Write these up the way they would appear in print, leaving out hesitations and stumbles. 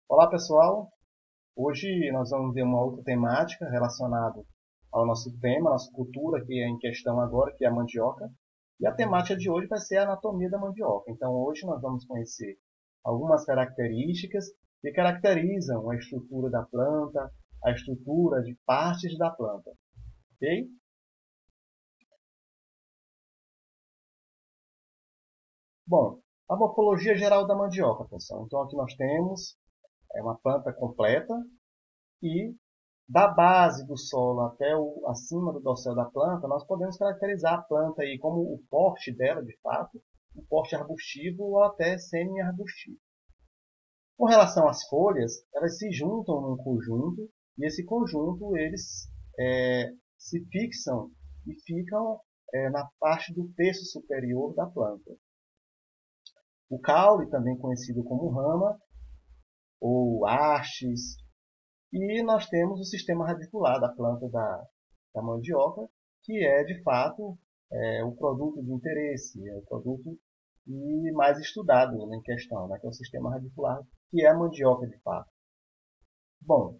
Olá pessoal, hoje nós vamos ver uma outra temática relacionada ao nosso tema, nossa cultura que é em questão agora, que é a mandioca. E a temática de hoje vai ser a anatomia da mandioca. Então hoje nós vamos conhecer algumas características que caracterizam a estrutura da planta, a estrutura de partes da planta. Ok? Bom, a morfologia geral da mandioca, pessoal. Então aqui nós temos uma planta completa e da base do solo até acima do dossel da planta, nós podemos caracterizar a planta aí como o porte dela, de fato, um porte arbustivo ou até semi-arbustivo. Com relação às folhas, elas se juntam num conjunto e esse conjunto eles se fixam e ficam na parte do terço superior da planta. O caule, também conhecido como rama ou hastes. E nós temos o sistema radicular da planta da mandioca, que é, de fato, o produto de interesse, é o produto mais estudado em questão, né, que é o sistema radicular, que é a mandioca, de fato. Bom,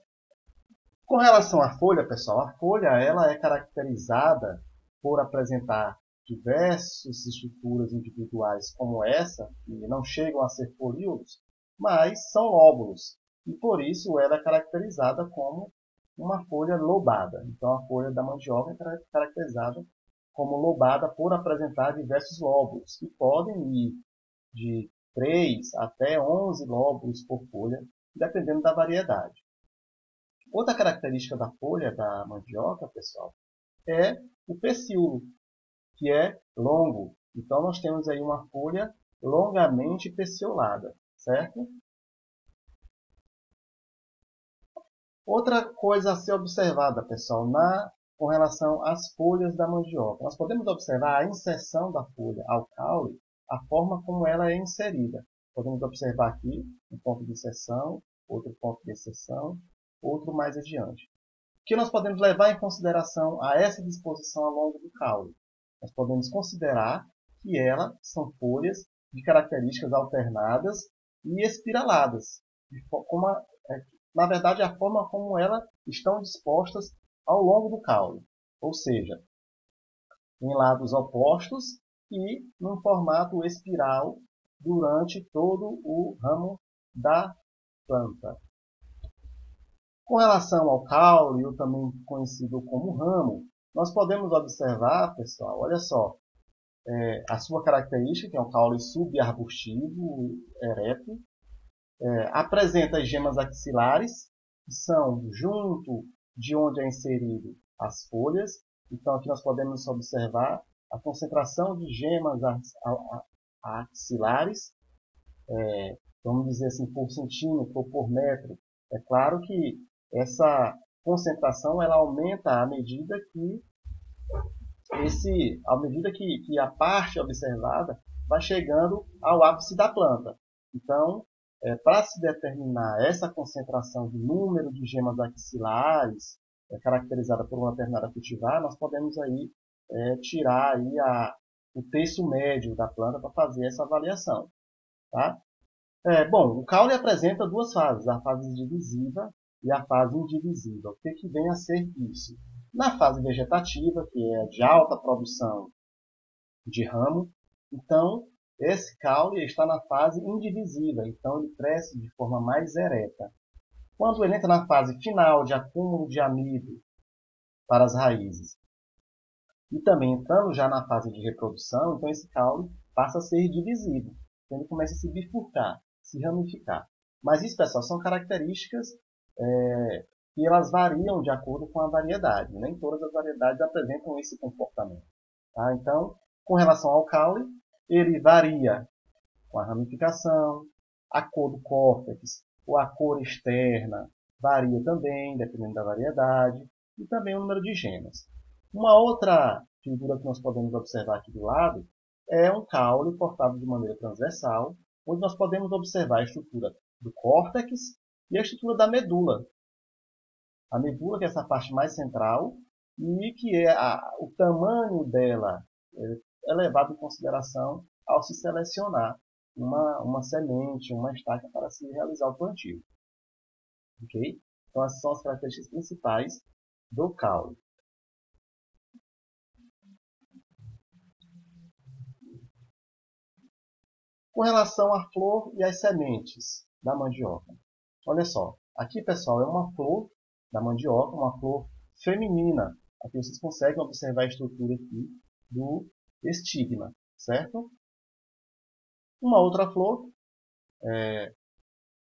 com relação à folha, pessoal, a folha ela é caracterizada por apresentar diversas estruturas individuais como essa, que não chegam a ser folíolos, mas são lóbulos, e por isso ela é caracterizada como uma folha lobada. Então a folha da mandioca é caracterizada como lobada por apresentar diversos lóbulos, que podem ir de 3 até 11 lóbulos por folha, dependendo da variedade. Outra característica da folha da mandioca, pessoal, é o pecíolo, que é longo. Então, nós temos aí uma folha longamente peciolada, certo? Outra coisa a ser observada, pessoal, com relação às folhas da mandioca. Nós podemos observar a inserção da folha ao caule, a forma como ela é inserida. Podemos observar aqui um ponto de inserção, outro ponto de inserção, outro mais adiante. O que nós podemos levar em consideração a essa disposição ao longo do caule? Nós podemos considerar que elas são folhas de características alternadas e espiraladas, na verdade, a forma como elas estão dispostas ao longo do caule, ou seja, em lados opostos e num formato espiral durante todo o ramo da planta. Com relação ao caule, ou também conhecido como ramo, nós podemos observar, pessoal, olha só, a sua característica, que é um caule subarbustivo, ereto, apresenta as gemas axilares, que são junto de onde é inserido as folhas. Então aqui nós podemos observar a concentração de gemas axilares, vamos dizer assim, por centímetro ou por metro. É claro que essa concentração ela aumenta à medida que a parte observada vai chegando ao ápice da planta. Então, para se determinar essa concentração de número de gemas axilares, caracterizada por uma determinada cultivar, nós podemos aí tirar aí o terço médio da planta para fazer essa avaliação. Tá? Bom, o caule apresenta duas fases, a fase divisiva e a fase indivisiva. O que vem a ser isso? Na fase vegetativa, que é de alta produção de ramo, então esse caule está na fase indivisiva, então ele cresce de forma mais ereta. Quando ele entra na fase final de acúmulo de amido para as raízes e também entrando já na fase de reprodução, então esse caule passa a ser divisível, então ele começa a se bifurcar, se ramificar. Mas isso, pessoal, são características que elas variam de acordo com a variedade. Nem todas as variedades apresentam esse comportamento. Tá? Então, com relação ao caule, ele varia com a ramificação, a cor do córtex, ou a cor externa varia também, dependendo da variedade, e também o número de gemas. Uma outra figura que nós podemos observar aqui do lado é um caule cortado de maneira transversal, onde nós podemos observar a estrutura do córtex e a estrutura da medula. A medula, que é essa parte mais central, e que o tamanho dela é levado em consideração ao se selecionar uma semente, uma estaca para se realizar o plantio. ok? Então, essas são as características principais do caule. Com relação à flor e às sementes da mandioca. Olha só, aqui, pessoal, é uma flor da mandioca, uma flor feminina. Aqui vocês conseguem observar a estrutura aqui do estigma, certo? Uma outra flor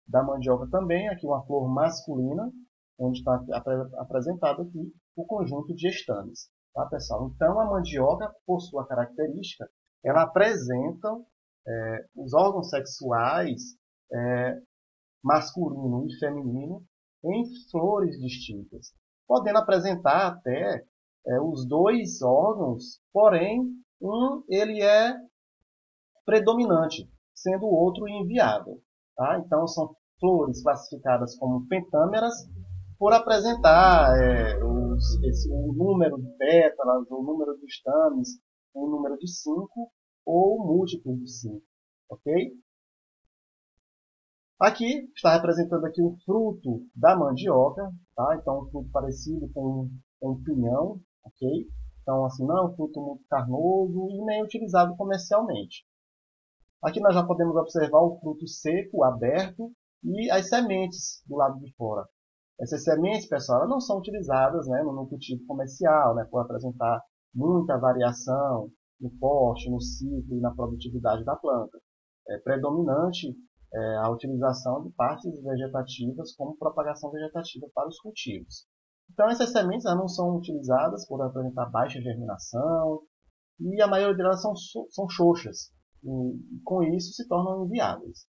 da mandioca também, aqui uma flor masculina, onde está apresentado aqui o conjunto de estames. Tá, pessoal? Então, a mandioca, por sua característica, ela apresenta os órgãos sexuais masculino e feminino em flores distintas, podendo apresentar até os dois órgãos, porém, ele é predominante, sendo o outro inviável. Tá? Então, são flores classificadas como pentâmeras por apresentar o número de pétalas, o número de estames, o número de 5 ou múltiplos de 5. Ok? Aqui está representando aqui o fruto da mandioca, tá? Então um fruto parecido com um pinhão, ok? Então assim não é um fruto muito carnoso e nem utilizado comercialmente. Aqui nós já podemos observar o fruto seco, aberto e as sementes do lado de fora. Essas sementes, pessoal, elas não são utilizadas, né, no cultivo comercial, né, por apresentar muita variação no porte, no ciclo e na produtividade da planta. É predominante a utilização de partes vegetativas como propagação vegetativa para os cultivos. Então, essas sementes não são utilizadas por apresentar baixa germinação e a maioria delas são xoxas e com isso se tornam inviáveis.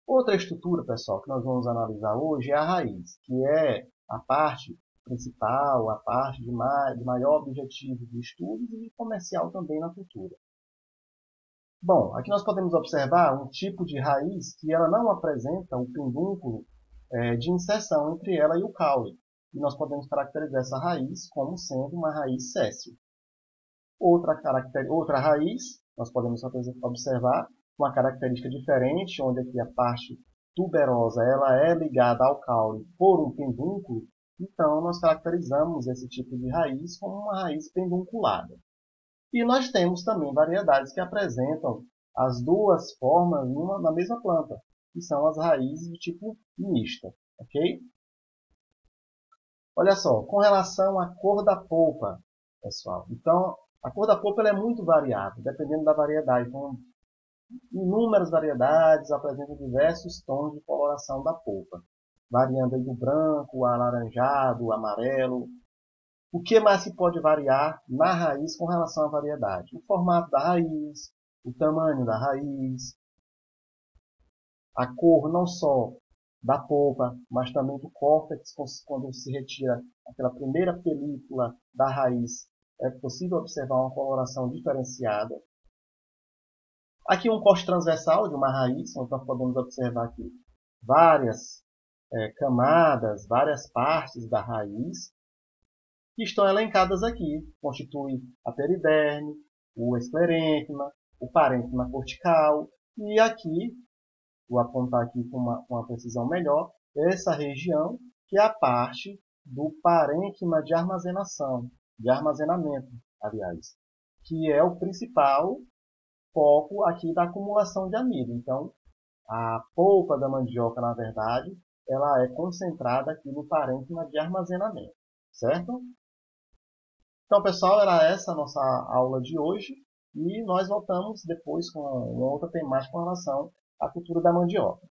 Outra estrutura, pessoal, que nós vamos analisar hoje é a raiz, que é a parte principal, a parte de maior objetivo de estudos e comercial também na cultura. Bom, aqui nós podemos observar um tipo de raiz que ela não apresenta o pendúnculo de inserção entre ela e o caule. E nós podemos caracterizar essa raiz como sendo uma raiz séssil. Outra raiz, nós podemos observar uma característica diferente, onde aqui a parte tuberosa ela é ligada ao caule por um pendúnculo. Então, nós caracterizamos esse tipo de raiz como uma raiz pendunculada. E nós temos também variedades que apresentam as duas formas na mesma planta, que são as raízes do tipo mista. Ok? Olha só, com relação à cor da polpa, pessoal. Então, a cor da polpa ela é muito variável, dependendo da variedade. Então, inúmeras variedades apresentam diversos tons de coloração da polpa, variando do branco, o alaranjado, o amarelo. O que mais se pode variar na raiz com relação à variedade? O formato da raiz, o tamanho da raiz, a cor não só da polpa, mas também do córtex, quando se retira aquela primeira película da raiz, é possível observar uma coloração diferenciada. Aqui um corte transversal de uma raiz, onde nós podemos observar aqui várias camadas, várias partes da raiz, que estão elencadas aqui. Constitui a periderme, o esclerênquima, o parênquima cortical e aqui, vou apontar aqui com uma precisão melhor, essa região que é a parte do parênquima de armazenação, de armazenamento, aliás, que é o principal foco aqui da acumulação de amido. Então, a polpa da mandioca, na verdade, ela é concentrada aqui no parênquima de armazenamento, certo? Então, pessoal, era essa a nossa aula de hoje e nós voltamos depois com uma outra temática com relação à cultura da mandioca.